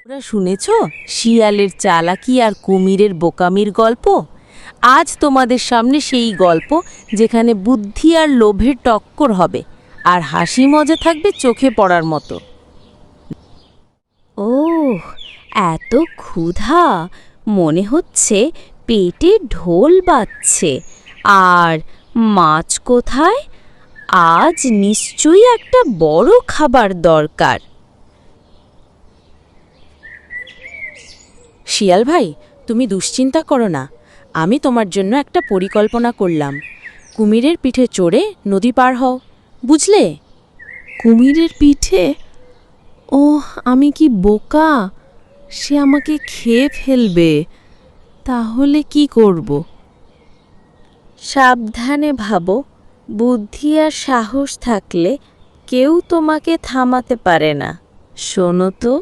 তোমরা শুনেছ শিয়ালের চালাকি আর কুমিরের বোকামির গল্প? আজ তোমাদের সামনে সেই গল্প যেখানে বুদ্ধি আর লোভের টক্কর হবে, আর হাসি মজা থাকবে চোখে পড়ার মতো। ওহ, এত ক্ষুধা! মনে হচ্ছে পেটে ঢোল বাজছে। আর মাছ কোথায়? আজ নিশ্চয়ই একটা বড় খাবার দরকার। শিয়াল ভাই, তুমি দুশ্চিন্তা করো না, আমি তোমার জন্য একটা পরিকল্পনা করলাম। কুমিরের পিঠে চড়ে নদী পার হও, বুঝলে? কুমিরের পিঠে? ওহ, আমি কি বোকা! সে আমাকে খেয়ে ফেলবে। তাহলে কি করব? সাবধানে ভাবো, বুদ্ধি আর সাহস থাকলে কেউ তোমাকে থামাতে পারে না। শোনো তো,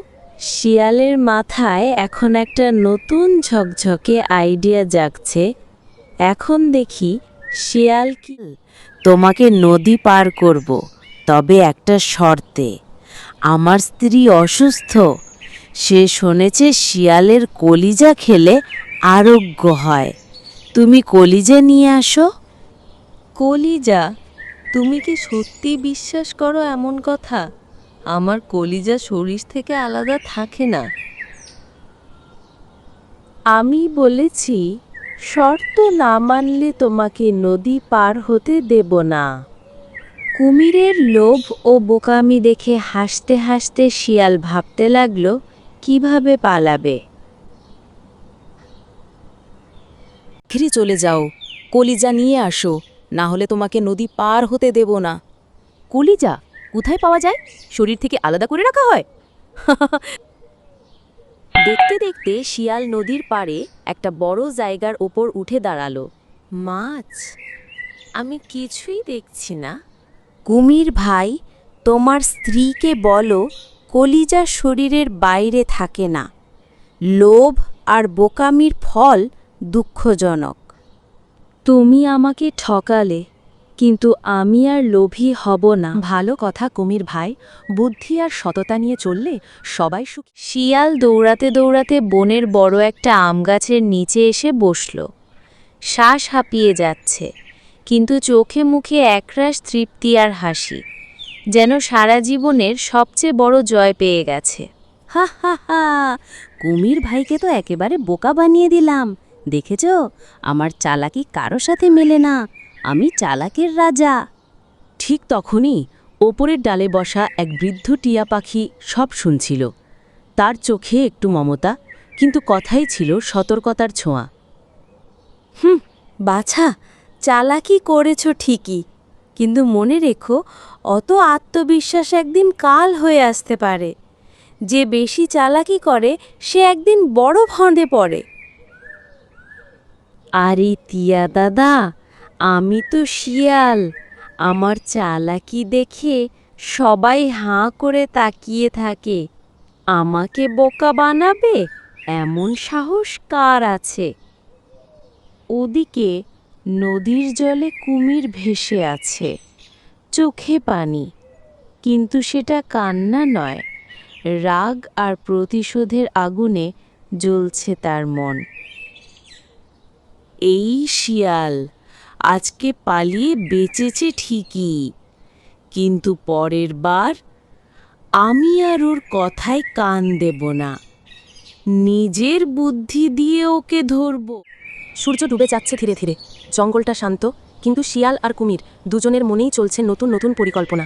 শিয়ালের মাথায় এখন একটা নতুন ঝকঝকে আইডিয়া জাগছে। এখন দেখি শিয়াল কি। তোমাকে নদী পার করব, তবে একটা শর্তে। আমার স্ত্রী অসুস্থ, সে শুনেছে শিয়ালের কলিজা খেলে আরোগ্য হয়। তুমি কলিজা নিয়ে আসো। কলিজা? তুমি কি সত্যি বিশ্বাস করো এমন কথা? আমার কলিজা শরীর থেকে আলাদা থাকে না। আমি বলেছি, শর্ত না মানলে তোমাকে নদী পার হতে দেব না। কুমিরের লোভ ও বোকামি দেখে হাসতে হাসতে শিয়াল ভাবতে লাগলো কিভাবে পালাবে। ঘিরে চলে যাও, কলিজা নিয়ে আসো, না হলে তোমাকে নদী পার হতে দেব না। কলিজা কোথায় পাওয়া যায়? শরীর থেকে আলাদা করে রাখা হয়? দেখতে দেখতে শিয়াল নদীর পাড়ে একটা বড় জায়গার ওপর উঠে দাঁড়ালো। মাছ? আমি কিছুই দেখছি না। কুমির ভাই, তোমার স্ত্রীকে বলো কলিজা শরীরের বাইরে থাকে না। লোভ আর বোকামির ফল দুঃখজনক। তুমি আমাকে ঠকালে, কিন্তু আমি আর লোভী হব না। ভালো কথা কুমির ভাই, বুদ্ধি আর সততা নিয়ে চললে সবাই সুখী। শিয়াল দৌড়াতে দৌড়াতে বনের বড় একটা আম গাছের নিচে এসে বসল। শ্বাস হাঁপিয়ে যাচ্ছে, কিন্তু চোখে মুখে একরাশ তৃপ্তি আর হাসি, যেন সারা জীবনের সবচেয়ে বড় জয় পেয়ে গেছে। হা হা হা, কুমির ভাইকে তো একেবারে বোকা বানিয়ে দিলাম। দেখেছ, আমার চালাকি কারো সাথে মেলে না। আমি চালাকের রাজা। ঠিক তখনই ওপরের ডালে বসা এক বৃদ্ধ টিয়া পাখি সব শুনছিল। তার চোখে একটু মমতা, কিন্তু কথাই ছিল সতর্কতার ছোঁয়া। বাছা, চালাকি করেছ ঠিকই, কিন্তু মনে রেখো, অত আত্মবিশ্বাস একদিন কাল হয়ে আসতে পারে। যে বেশি চালাকি করে সে একদিন বড় ফাঁদে পড়ে। আরে টিয়া দাদা, আমি তো শিয়াল। আমার চালাকি দেখে সবাই হাঁ করে তাকিয়ে থাকে। আমাকে বোকা বানাবে এমন সাহস কার আছে? ওদিকে নদীর জলে কুমির ভেসে আছে, চোখে পানি, কিন্তু সেটা কান্না নয়, রাগ আর প্রতিশোধের আগুনে জ্বলছে তার মন। এই শিয়াল আজকে পালিয়ে বেঁচেছে ঠিকই, কিন্তু পরের বার আমি আর ওর কথায় কান দেব না। নিজের বুদ্ধি দিয়ে ওকে ধরব। সূর্য ডুবে যাচ্ছে ধীরে ধীরে। জঙ্গলটা শান্ত, কিন্তু শিয়াল আর কুমির দুজনের মনেই চলছে নতুন নতুন পরিকল্পনা।